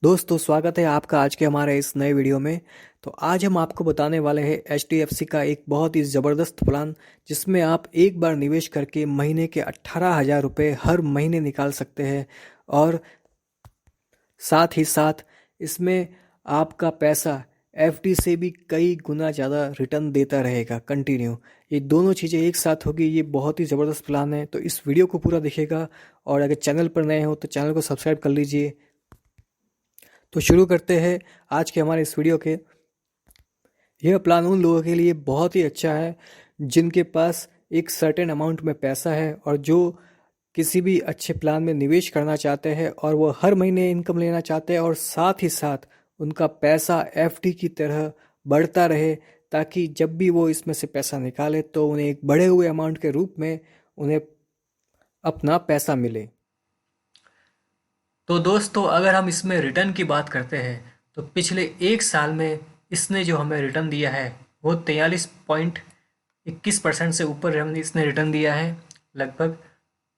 दोस्तों स्वागत है आपका आज के हमारे इस नए वीडियो में। तो आज हम आपको बताने वाले हैं एचडीएफसी का एक बहुत ही ज़बरदस्त प्लान, जिसमें आप एक बार निवेश करके महीने के 18,000 रुपये हर महीने निकाल सकते हैं। और साथ ही साथ इसमें आपका पैसा एफडी से भी कई गुना ज़्यादा रिटर्न देता रहेगा कंटिन्यू। ये दोनों चीज़ें एक साथ होगी, ये बहुत ही ज़बरदस्त प्लान है। तो इस वीडियो को पूरा देखिएगा, और अगर चैनल पर नए हो तो चैनल को सब्सक्राइब कर लीजिए। तो शुरू करते हैं आज के हमारे इस वीडियो के। यह प्लान उन लोगों के लिए बहुत ही अच्छा है जिनके पास एक सर्टेन अमाउंट में पैसा है और जो किसी भी अच्छे प्लान में निवेश करना चाहते हैं, और वो हर महीने इनकम लेना चाहते हैं, और साथ ही साथ उनका पैसा एफडी की तरह बढ़ता रहे, ताकि जब भी वो इसमें से पैसा निकाले तो उन्हें एक बढ़े हुए अमाउंट के रूप में उन्हें अपना पैसा मिले। तो दोस्तों, अगर हम इसमें रिटर्न की बात करते हैं तो पिछले एक साल में इसने जो हमें रिटर्न दिया है वो 43.21% से ऊपर इसने रिटर्न दिया है लगभग।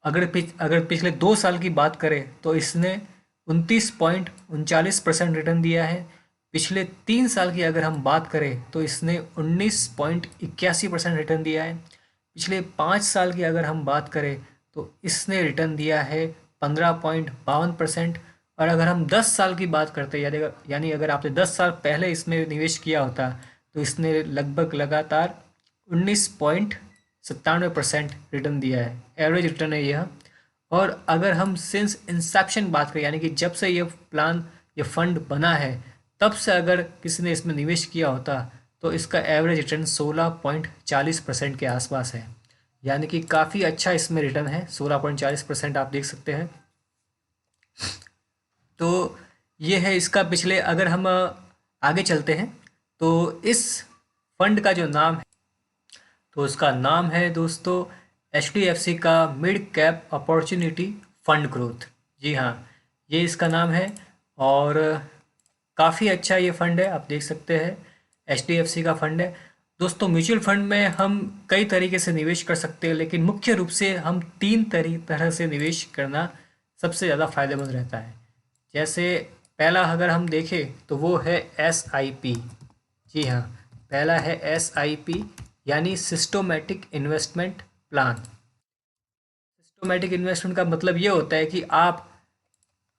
अगर पिछले 2 साल की बात करें तो इसने 29.39% रिटर्न दिया है। पिछले 3 साल की अगर हम बात करें तो इसने 19.81% रिटर्न दिया है। पिछले 5 साल की अगर हम बात करें तो इसने रिटर्न दिया है 15.52%। और अगर हम 10 साल की बात करते हैं, यानी अगर आपने 10 साल पहले इसमें निवेश किया होता तो इसने लगभग लगातार 19.97% रिटर्न दिया है। एवरेज रिटर्न है यह। और अगर हम सिंस इंसेप्शन बात करें, यानी कि जब से ये फंड बना है, तब से अगर किसी ने इसमें निवेश किया होता तो इसका एवरेज रिटर्न 16.40% के आसपास है। यानी कि काफ़ी अच्छा इसमें रिटर्न है, 16.40% आप देख सकते हैं। तो ये है इसका पिछले। अगर हम आगे चलते हैं तो इस फंड का जो नाम है, तो उसका नाम है दोस्तों HDFC का mid cap opportunity fund growth. जी हाँ, ये इसका नाम है। और काफ़ी अच्छा ये फंड है, आप देख सकते हैं HDFC का फंड है। दोस्तों, म्यूचुअल फंड में हम कई तरीके से निवेश कर सकते हैं, लेकिन मुख्य रूप से हम तीन तरह से निवेश करना सबसे ज़्यादा फायदेमंद रहता है। जैसे पहला अगर हम देखें तो वो है SIP। जी हाँ, पहला है SIP, यानी सिस्टोमेटिक इन्वेस्टमेंट प्लान। सिस्टोमेटिक इन्वेस्टमेंट का मतलब ये होता है कि आप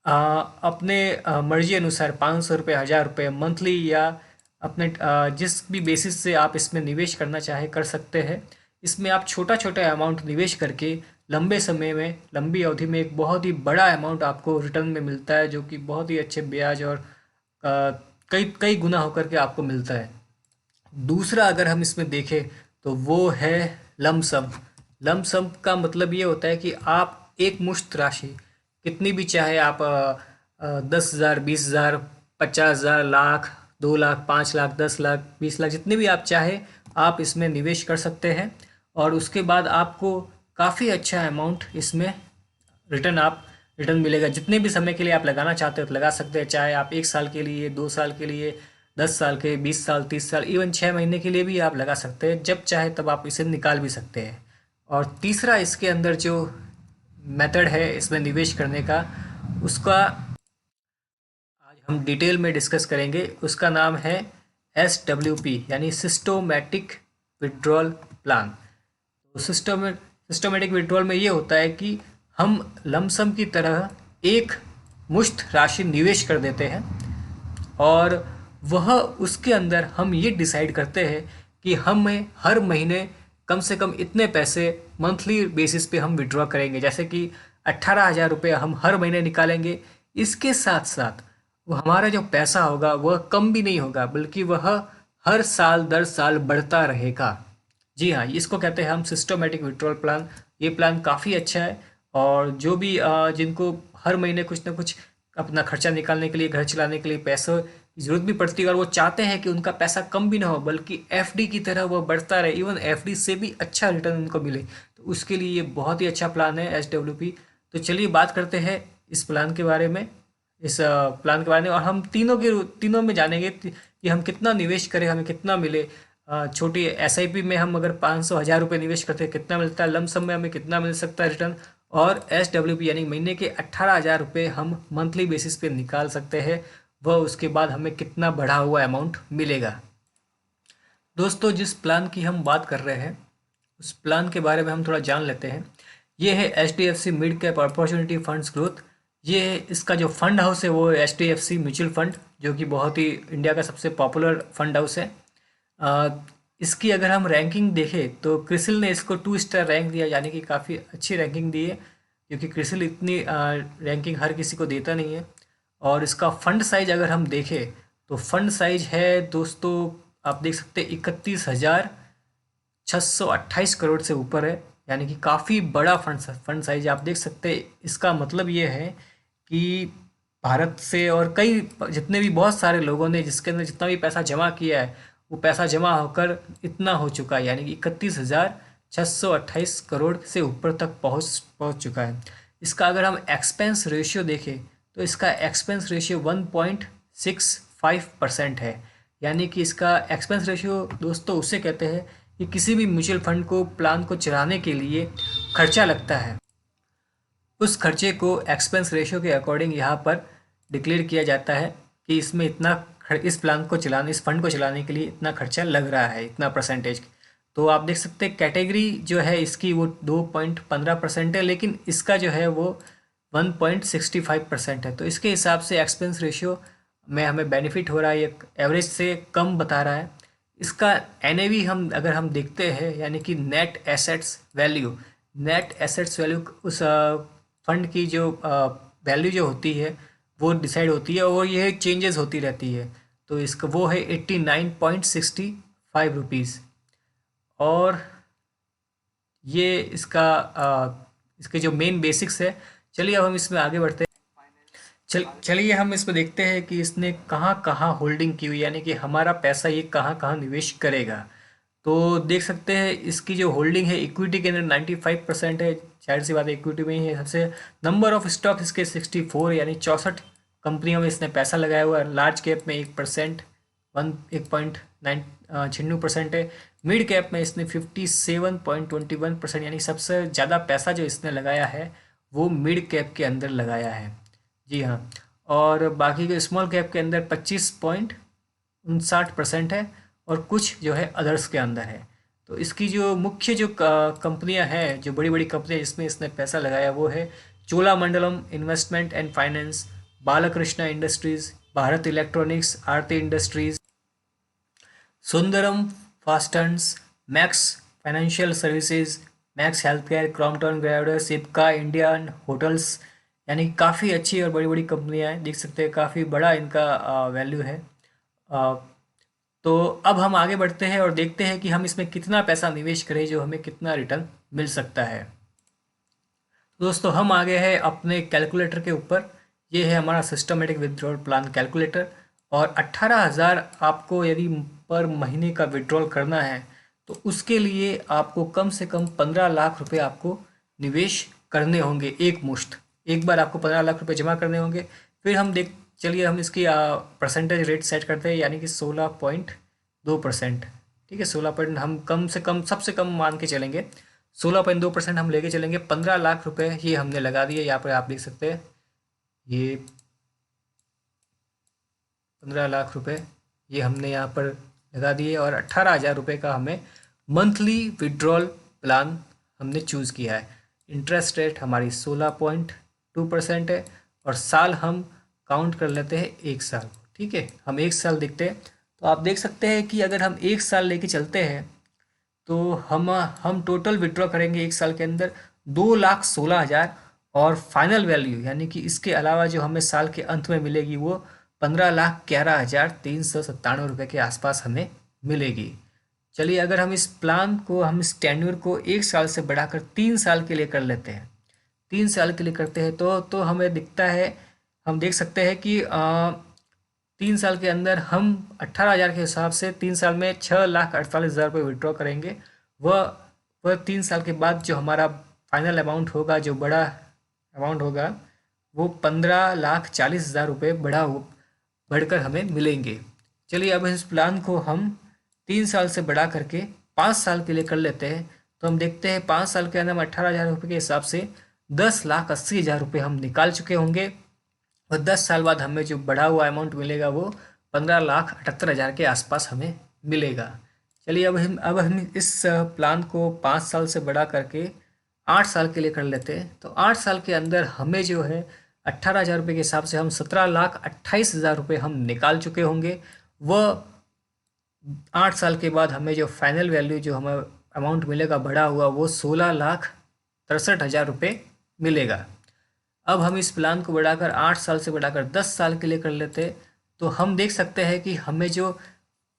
अपने मर्जी अनुसार 500 रुपये, 1000 रुपये मंथली, या अपने जिस भी बेसिस से आप इसमें निवेश करना चाहे कर सकते हैं। इसमें आप छोटा छोटा अमाउंट निवेश करके लंबे समय में, लंबी अवधि में एक बहुत ही बड़ा अमाउंट आपको रिटर्न में मिलता है, जो कि बहुत ही अच्छे ब्याज और कई कई गुना होकर के आपको मिलता है। दूसरा अगर हम इसमें देखें तो वो है लमसम। लमसम का मतलब ये होता है कि आप एक मुश्त राशि, कितनी भी चाहे आप 10,000, 20,000, 50,000, लाख, 2 लाख, 5 लाख, 10 लाख, 20 लाख, जितने भी आप चाहे आप इसमें निवेश कर सकते हैं। और उसके बाद आपको काफ़ी अच्छा अमाउंट इसमें रिटर्न मिलेगा। जितने भी समय के लिए आप लगाना चाहते हो तो लगा सकते हैं, चाहे आप 1 साल के लिए, 2 साल के लिए, 10 साल के, 20 साल, 30 साल, इवन 6 महीने के लिए भी आप लगा सकते हैं। जब चाहे तब आप इसे निकाल भी सकते हैं। और तीसरा इसके अंदर जो मेथड है इसमें निवेश करने का, उसका आज हम डिटेल में डिस्कस करेंगे। उसका नाम है SWP, यानी सिस्टोमेटिक विड्रॉल प्लान। तो सिस्टोमेटिक विड्रॉल में ये होता है कि हम लमसम की तरह एक मुश्त राशि निवेश कर देते हैं, और वह उसके अंदर हम ये डिसाइड करते हैं कि हमें हर महीने कम से कम इतने पैसे मंथली बेसिस पे हम विड्रॉ करेंगे। जैसे कि 18,000 रुपये हम हर महीने निकालेंगे। इसके साथ साथ वो हमारा जो पैसा होगा वह कम भी नहीं होगा, बल्कि वह हर साल दर साल बढ़ता रहेगा। जी हाँ, इसको कहते हैं हम सिस्टोमेटिक विड्रॉल प्लान। ये प्लान काफ़ी अच्छा है, और जो भी जिनको हर महीने कुछ ना कुछ अपना खर्चा निकालने के लिए, घर चलाने के लिए पैसों की ज़रूरत भी पड़ती है, और वो चाहते हैं कि उनका पैसा कम भी ना हो बल्कि एफडी की तरह वो बढ़ता रहे, इवन एफडी से भी अच्छा रिटर्न उनको मिले, तो उसके लिए ये बहुत ही अच्छा प्लान है SWP। तो चलिए बात करते हैं इस प्लान के बारे में, इस प्लान के बारे में। और हम तीनों में जानेंगे कि हम कितना निवेश करें, हमें कितना मिले। छोटी SIP में हम अगर 500, 1000 रुपये निवेश करते हैं कितना मिलता है, लमसम में हमें कितना मिल सकता है रिटर्न, और SWP यानी महीने के 18,000 रुपये हम मंथली बेसिस पे निकाल सकते हैं। वह उसके बाद हमें कितना बढ़ा हुआ अमाउंट मिलेगा। दोस्तों, जिस प्लान की हम बात कर रहे हैं उस प्लान के बारे में हम थोड़ा जान लेते हैं। ये है HDFC mid cap opportunity funds growth. ये इसका जो फंड हाउस है वो है HDFC म्यूचुअल फंड, जो कि बहुत ही इंडिया का सबसे पॉपुलर फंड हाउस है। अ, इसकी अगर हम रैंकिंग देखें तो क्रिसिल ने इसको 2 स्टार रैंक दिया, यानी कि काफ़ी अच्छी रैंकिंग दी है, क्योंकि क्रिसिल इतनी रैंकिंग हर किसी को देता नहीं है। और इसका फंड साइज अगर हम देखें तो फंड साइज है दोस्तों, आप देख सकते हैं 31,628 करोड़ से ऊपर है, यानी कि काफ़ी बड़ा फंड साइज आप देख सकते हैं। इसका मतलब ये है कि भारत से और कई जितने भी बहुत सारे लोगों ने जिसके अंदर जितना भी पैसा जमा किया है वो पैसा जमा होकर इतना हो चुका है, यानी कि 31,628 करोड़ से ऊपर तक पहुंच चुका है। इसका अगर हम एक्सपेंस रेशियो देखें तो इसका एक्सपेंस रेशियो 1.65% है, यानी कि इसका एक्सपेंस रेशियो दोस्तों उसे कहते हैं कि किसी भी म्यूचुअल फंड को प्लान को चलाने के लिए खर्चा लगता है, उस खर्चे को एक्सपेंस रेशियो के अकॉर्डिंग यहाँ पर डिक्लेयर किया जाता है कि इसमें इस प्लान को चलाने, इस फंड को चलाने के लिए इतना खर्चा लग रहा है, इतना परसेंटेज। तो आप देख सकते हैं कैटेगरी जो है इसकी वो 2.15% है, लेकिन इसका जो है वो 1.65% है। तो इसके हिसाब से एक्सपेंस रेशियो में हमें बेनिफिट हो रहा है, ये एवरेज से कम बता रहा है। इसका NAV अगर हम देखते हैं, यानी कि नेट एसेट्स वैल्यू उस फंड की जो वैल्यू जो होती है वो डिसाइड होती है और ये चेंजेस होती रहती है। तो इसका वो है 89.65 रुपीज़। और ये इसके जो मेन बेसिक्स है। चलिए अब हम इसमें आगे बढ़ते हैं। चलिए हम इसमें देखते हैं कि इसने कहाँ कहाँ होल्डिंग की हुई, यानी कि हमारा पैसा ये कहाँ कहाँ निवेश करेगा। तो देख सकते हैं इसकी जो होल्डिंग है इक्विटी के अंदर 95% है, जाहिर सी बात है इक्विटी में ही है सबसे। नंबर ऑफ स्टॉक इसके 64, यानी 64 कंपनियों में इसने पैसा लगाया हुआ है। लार्ज कैप में 1%, 1.96% है। मिड कैप में इसने 57.21%, यानी सबसे ज़्यादा पैसा जो इसने लगाया है वो मिड कैप के अंदर लगाया है। जी हाँ। और बाकी के स्मॉल कैप के अंदर 25.59% है और कुछ जो है अदर्स के अंदर है। तो इसकी जो मुख्य जो कंपनियां हैं, जो बड़ी बड़ी कंपनियां जिसमें इसने पैसा लगाया वो है Cholamandalam Investment and Finance, Balkrishna Industries, Bharat Electronics, Aarti Industries, Sundaram Fasteners, Max Financial Services, Max Health Care, Crompton ग्रेविडर, सिप्का, इंडियन होटल्स, यानी काफ़ी अच्छी और बड़ी बड़ी कंपनियां हैं। देख सकते हैं काफ़ी बड़ा इनका वैल्यू है। तो अब हम आगे बढ़ते हैं और देखते हैं कि हम इसमें कितना पैसा निवेश करें जो हमें कितना रिटर्न मिल सकता है। दोस्तों, हम आ गए हैं अपने कैलकुलेटर के ऊपर। ये है हमारा सिस्टमेटिक विथड्रॉल प्लान कैलकुलेटर। और 18,000 आपको यदि पर महीने का विड्रॉल करना है तो उसके लिए आपको कम से कम 15 लाख रुपए आपको निवेश करने होंगे एक मुश्त। एक बार आपको 15 लाख रुपए जमा करने होंगे। फिर चलिए हम इसकी परसेंटेज रेट सेट करते हैं, यानी कि 16.2%। ठीक है, 16 हम कम से कम सबसे कम मान के चलेंगे। 16.2% हम लेके चलेंगे। 15 लाख रुपए ये हमने लगा दिए। यहाँ पर आप देख सकते हैं ये 15 लाख रुपए ये हमने यहाँ पर लगा दिए और 18,000 रुपये का हमें मंथली विड्रॉल प्लान हमने चूज़ किया है। इंटरेस्ट रेट हमारी 16.2% है और साल हम काउंट कर लेते हैं एक साल। ठीक है, हम एक साल देखते हैं। तो आप देख सकते हैं कि अगर हम एक साल लेके चलते हैं तो हम टोटल विड्रॉ करेंगे एक साल के अंदर 2,16,000 और फाइनल वैल्यू यानी कि इसके अलावा जो हमें साल के अंत में मिलेगी वो 15,11,397 रुपये के आसपास हमें मिलेगी। चलिए अगर हम इस प्लान को, हम इस टेन्योर को एक साल से बढ़ाकर 3 साल के लिए कर लेते हैं, 3 साल के लिए करते हैं तो हमें दिखता है, हम देख सकते हैं कि 3 साल के अंदर हम 18,000 के हिसाब से 3 साल में 6,48,000 रुपये विड्रॉ करेंगे। वह 3 साल के बाद जो हमारा फाइनल अमाउंट होगा, जो बड़ा अमाउंट होगा, वो 15,40,000 रुपये बढ़कर हमें मिलेंगे। चलिए अब इस प्लान को हम 3 साल से बढ़ा करके 5 साल के लिए कर लेते हैं। तो हम देखते हैं 5 साल के अंदर हम 18,000 रुपये के हिसाब से 10,80,000 रुपये हम निकाल चुके होंगे और 10 साल बाद हमें जो बढ़ा हुआ अमाउंट मिलेगा वो 15,78,000 के आसपास हमें मिलेगा। चलिए अब हम इस प्लान को 5 साल से बढ़ा करके 8 साल के लिए कर लेते हैं। तो 8 साल के अंदर हमें जो है 18,000 रुपये के हिसाब से हम 17,28,000 रुपये हम निकाल चुके होंगे। वह 8 साल के बाद हमें जो फाइनल वैल्यू जो हमें अमाउंट मिलेगा बढ़ा हुआ वो 16,63,000 रुपये मिलेगा। अब हम इस प्लान को बढ़ाकर 8 साल से बढ़ाकर 10 साल के लिए कर लेते हैं। तो हम देख सकते हैं कि हमें जो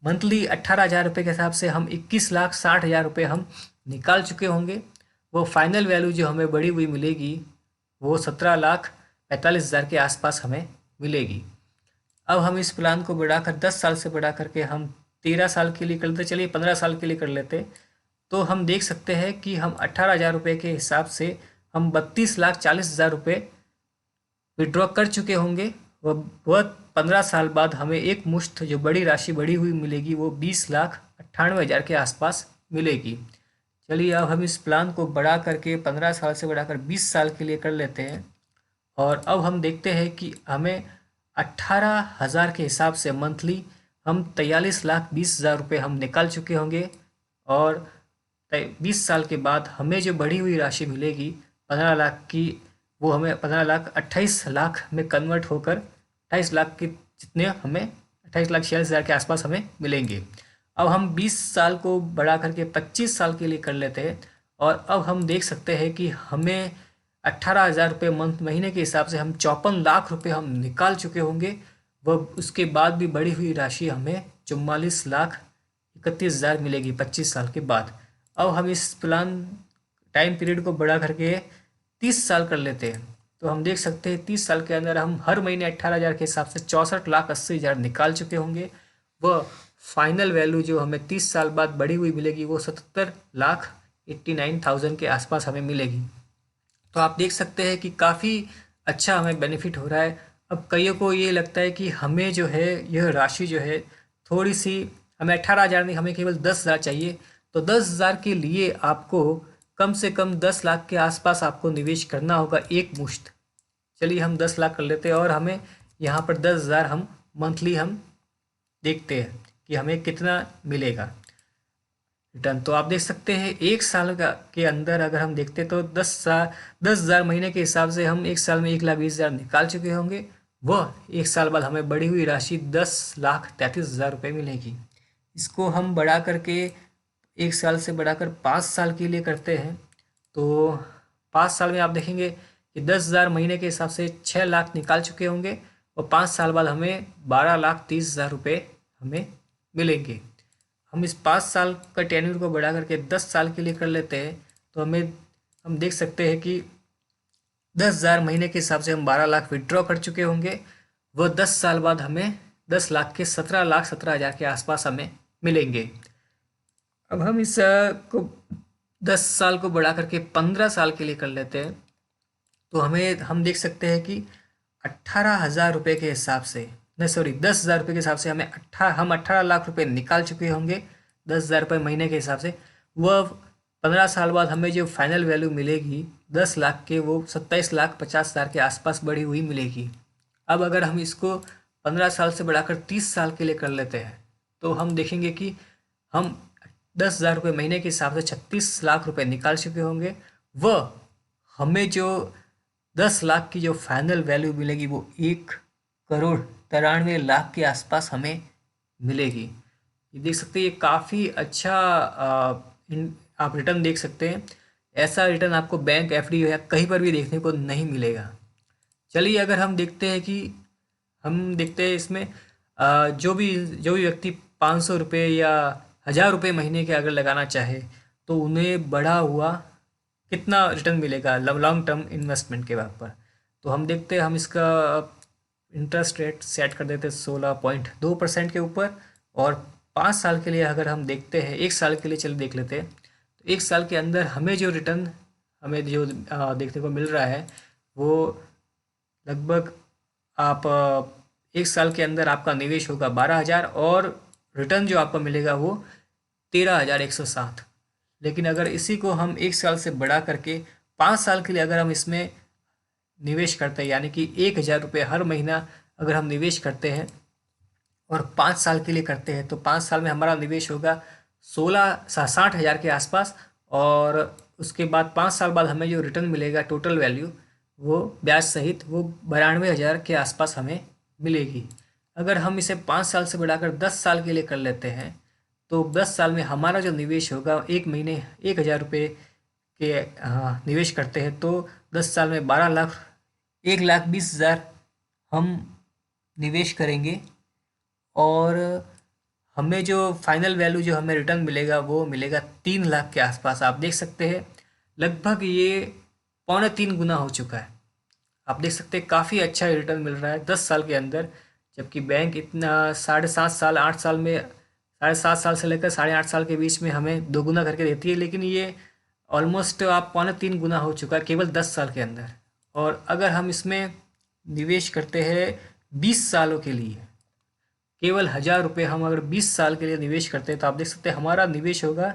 मंथली 18,000 रुपये के हिसाब से हम 21,60,000 रुपये हम निकाल चुके होंगे। वो फाइनल वैल्यू जो हमें बढ़ी हुई मिलेगी वो 17,45,000 के आसपास हमें मिलेगी। अब हम इस प्लान को बढ़ाकर 10 साल से बढ़ा करके हम 13 साल के लिए कर लेते, चलिए 15 साल के लिए कर लेते। तो हम देख सकते हैं कि हम 18,000 रुपये के हिसाब से हम 32,40,000 रुपये विड्रॉ कर चुके होंगे। वह 15 साल बाद हमें एक मुश्त जो बड़ी राशि बढ़ी हुई मिलेगी वो 20,98,000 के आसपास मिलेगी। चलिए अब हम इस प्लान को बढ़ा करके 15 साल से बढ़ाकर 20 साल के लिए कर लेते हैं और अब हम देखते हैं कि हमें 18,000 के हिसाब से मंथली हम 43,20,000 रुपये हम निकाल चुके होंगे और 20 साल के बाद हमें जो बढ़ी हुई राशि मिलेगी 15 लाख की, वो हमें 28 लाख में कन्वर्ट होकर 28 लाख के जितने हमें 28,46,000 के आसपास हमें मिलेंगे। अब हम 20 साल को बढ़ा करके 25 साल के लिए कर लेते हैं और अब हम देख सकते हैं कि हमें 18,000 रुपये महीने के हिसाब से हम 54 लाख रुपये हम निकाल चुके होंगे। वह उसके बाद भी बढ़ी हुई राशि हमें 44,31,000 मिलेगी 25 साल के बाद। अब हम इस प्लान टाइम पीरियड को बढ़ा करके 30 साल कर लेते हैं। तो हम देख सकते हैं 30 साल के अंदर हम हर महीने 18,000 के हिसाब से 64,80,000 निकाल चुके होंगे। वह फाइनल वैल्यू जो हमें 30 साल बाद बढ़ी हुई मिलेगी वो 77,89,000 के आसपास हमें मिलेगी। तो आप देख सकते हैं कि काफ़ी अच्छा हमें बेनिफिट हो रहा है। अब कईयों को ये लगता है कि हमें जो है यह राशि जो है थोड़ी सी, हमें 18,000 नहीं, हमें केवल 10,000 चाहिए। तो 10,000 के लिए आपको कम से कम 10 लाख के आसपास आपको निवेश करना होगा एक मुश्त। चलिए हम 10 लाख कर लेते हैं और हमें यहाँ पर 10,000 हम मंथली हम देखते हैं कि हमें कितना मिलेगा रिटर्न। तो आप देख सकते हैं एक साल के अंदर अगर हम देखते तो 10,000 महीने के हिसाब से हम एक साल में 1,20,000 निकाल चुके होंगे। वह एक साल बाद हमें बढ़ी हुई राशि 10,33,000 रुपये मिलेगी। इसको हम बढ़ा करके एक साल से बढ़ाकर 5 साल के लिए करते हैं। तो 5 साल में आप देखेंगे कि 10,000 महीने के हिसाब से 6 लाख निकाल चुके होंगे और 5 साल बाद हमें 12,30,000 रुपये हमें मिलेंगे। हम इस 5 साल का टेन्यूर को बढ़ा करके 10 साल के लिए कर लेते हैं। तो हम देख सकते हैं कि 10,000 महीने के हिसाब से हम 12 लाख विड्रॉ कर चुके होंगे। वह 10 साल बाद हमें 10 लाख के 17,17,000 के आसपास हमें मिलेंगे। अब हम इस को 10 साल को बढ़ा करके 15 साल के लिए कर लेते हैं। तो हम देख सकते हैं कि 18,000 रुपये के हिसाब से, नहीं सॉरी 10,000 रुपये के हिसाब से हम 18 लाख रुपये निकाल चुके होंगे 10,000 रुपये महीने के हिसाब से। वह 15 साल बाद हमें जो फाइनल वैल्यू मिलेगी 10 लाख के, वो 27,50,000 के आसपास बढ़ी हुई मिलेगी। अब अगर हम इसको 15 साल से बढ़ाकर 30 साल के लिए कर लेते हैं तो हम देखेंगे कि हम 10,000 रुपये महीने के हिसाब से 36 लाख रुपये निकाल चुके होंगे। वह हमें जो 10 लाख की जो फाइनल वैल्यू मिलेगी वो 1,93,00,000 के आसपास हमें मिलेगी। ये देख सकते हैं, ये काफ़ी अच्छा आप रिटर्न देख सकते हैं। ऐसा रिटर्न आपको बैंक, एफडी या कहीं पर भी देखने को नहीं मिलेगा। चलिए अगर हम देखते हैं इसमें जो भी व्यक्ति 500 रुपये या 1,000 रुपये महीने के अगर लगाना चाहे तो उन्हें बढ़ा हुआ कितना रिटर्न मिलेगा लॉन्ग टर्म इन्वेस्टमेंट के बाद पर। तो हम देखते हैं, हम इसका इंटरेस्ट रेट सेट कर देते हैं 16.2% के ऊपर और 5 साल के लिए अगर हम देखते हैं, 1 साल के लिए चलिए देख लेते हैं। तो 1 साल के अंदर हमें जो रिटर्न देखने को मिल रहा है वो लगभग आप 1 साल के अंदर आपका निवेश होगा 12,000 और रिटर्न जो आपको मिलेगा वो 13,107। लेकिन अगर इसी को हम 1 साल से बढ़ा करके 5 साल के लिए अगर हम इसमें निवेश करते हैं, यानी कि 1,000 रुपये हर महीना अगर हम निवेश करते हैं और 5 साल के लिए करते हैं, तो 5 साल में हमारा निवेश होगा 60,000 के आसपास। और उसके बाद 5 साल बाद हमें जो रिटर्न मिलेगा टोटल वैल्यू, वो ब्याज सहित वो 92,000 के आसपास हमें मिलेगी। अगर हम इसे 5 साल से बढ़ाकर 10 साल के लिए कर लेते हैं, तो 10 साल में हमारा जो निवेश होगा, एक महीने 1,000 रुपये के निवेश करते हैं, तो 10 साल में 1,20,000 हम निवेश करेंगे और हमें जो फाइनल वैल्यू जो हमें रिटर्न मिलेगा वो मिलेगा 3 लाख के आसपास। आप देख सकते हैं लगभग ये 2.25 गुना हो चुका है। आप देख सकते हैं काफ़ी अच्छा रिटर्न मिल रहा है 10 साल के अंदर, जबकि बैंक इतना 7.5 साल 8 साल में 7.5 साल से लेकर 8.5 साल के बीच में हमें 2 गुना करके देती है, लेकिन ये ऑलमोस्ट आप 2.25 गुना हो चुका है केवल 10 साल के अंदर। और अगर हम इसमें निवेश करते हैं 20 सालों के लिए, केवल 1,000 रुपये हम अगर 20 साल के लिए निवेश करते हैं, तो आप देख सकते हैं हमारा निवेश होगा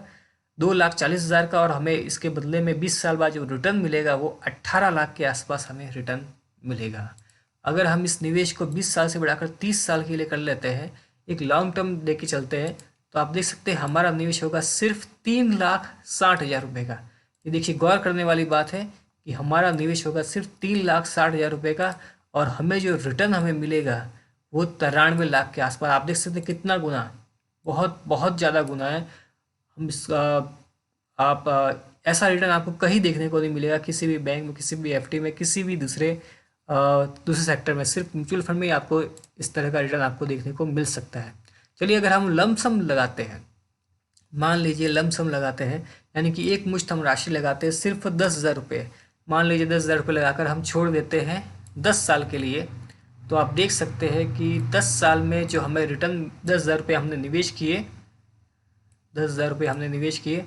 2,40,000 का, और हमें इसके बदले में 20 साल बाद जो रिटर्न मिलेगा वो 18 लाख के आसपास हमें रिटर्न मिलेगा। अगर हम इस निवेश को 20 साल से बढ़ाकर 30 साल के लिए कर लेते हैं, एक लॉन्ग टर्म लेके चलते हैं, तो आप देख सकते हैं हमारा निवेश होगा सिर्फ 3,60,000 रुपये का। ये देखिए गौर करने वाली बात है कि हमारा निवेश होगा सिर्फ 3,60,000 रुपये का, और हमें जो रिटर्न हमें मिलेगा वो 93 लाख के आसपास। आप देख सकते हैं कितना गुना, बहुत बहुत ज़्यादा गुना है। हम इसका आप ऐसा रिटर्न आपको कहीं देखने को नहीं मिलेगा, किसी भी बैंक में, किसी भी एफडी में, किसी भी दूसरे सेक्टर में। सिर्फ म्यूचुअल फंड में ही आपको इस तरह का रिटर्न आपको देखने को मिल सकता है। चलिए अगर हम लमसम लगाते हैं, मान लीजिए लमसम लगाते हैं, यानी कि एक मुश्त हम राशि लगाते हैं सिर्फ 10,000 रुपये। मान लीजिए 10,000 रुपये लगाकर हम छोड़ देते हैं 10 साल के लिए, तो आप देख सकते हैं कि 10 साल में जो हमें रिटर्न 10,000 रुपये हमने निवेश किए, 10,000 रुपये हमने निवेश किए,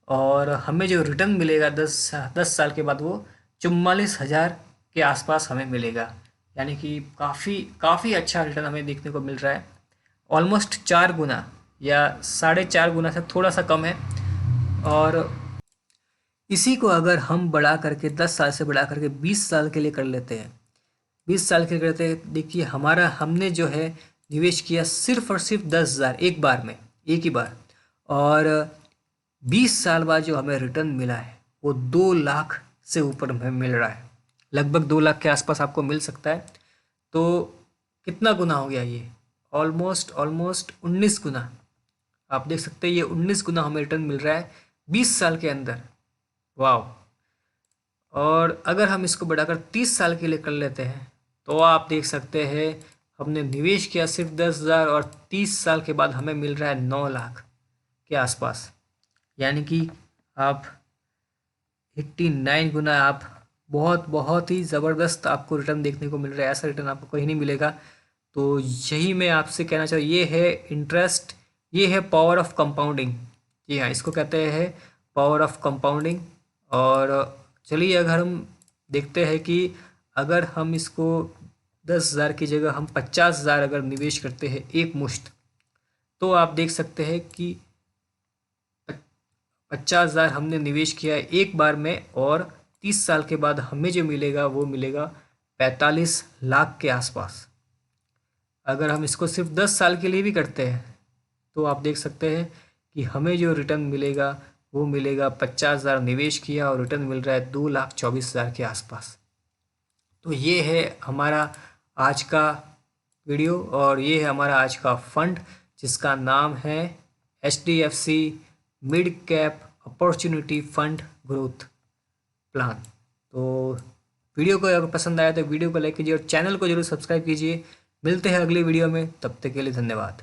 और हमें जो रिटर्न मिलेगा 10 साल के बाद वो 44,000 के आसपास हमें मिलेगा। यानी कि काफ़ी अच्छा रिटर्न हमें देखने को मिल रहा है, ऑलमोस्ट 4 गुना या 4.5 गुना से थोड़ा सा कम है। और इसी को अगर हम बढ़ा करके 10 साल से बढ़ा करके 20 साल के लिए कर लेते हैं, 20 साल के लिए करते हैं, देखिए हमने जो है निवेश किया सिर्फ और सिर्फ 10,000 एक बार में, एक ही बार, और 20 साल बाद जो हमें रिटर्न मिला है वो 2 लाख से ऊपर हमें मिल रहा है, लगभग 2 लाख के आसपास आपको मिल सकता है। तो कितना गुना हो गया ये, ऑलमोस्ट 19 गुना। आप देख सकते हैं ये 19 गुना हमें रिटर्न मिल रहा है 20 साल के अंदर। वाह। और अगर हम इसको बढ़ाकर 30 साल के लिए कर लेते हैं, तो आप देख सकते हैं हमने निवेश किया सिर्फ 10,000 और 30 साल के बाद हमें मिल रहा है 9 लाख के आसपास। यानी कि आप 89 गुना, आप बहुत ही ज़बरदस्त आपको रिटर्न देखने को मिल रहा है। ऐसा रिटर्न आपको कहीं नहीं मिलेगा। तो यही मैं आपसे कहना चाहूँ, ये है इंटरेस्ट, ये है पावर ऑफ कंपाउंडिंग। जी हाँ, इसको कहते हैं पावर ऑफ कंपाउंडिंग। और चलिए अगर हम देखते हैं कि अगर हम इसको 10,000 की जगह हम 50,000 अगर निवेश करते हैं एक मुश्त, तो आप देख सकते हैं कि 50,000 हमने निवेश किया है एक बार में, और 30 साल के बाद हमें जो मिलेगा वो मिलेगा 45 लाख के आसपास। अगर हम इसको सिर्फ 10 साल के लिए भी करते हैं, तो आप देख सकते हैं कि हमें जो रिटर्न मिलेगा वो मिलेगा 50,000 निवेश किया और रिटर्न मिल रहा है 2,24,000 के आसपास। तो ये है हमारा आज का वीडियो, और ये है हमारा आज का फंड, जिसका नाम है HDFC mid cap opportunity fund growth plan. तो वीडियो को अगर पसंद आया तो वीडियो को लाइक कीजिए और चैनल को जरूर सब्सक्राइब कीजिए। मिलते हैं अगली वीडियो में, तब तक के लिए धन्यवाद।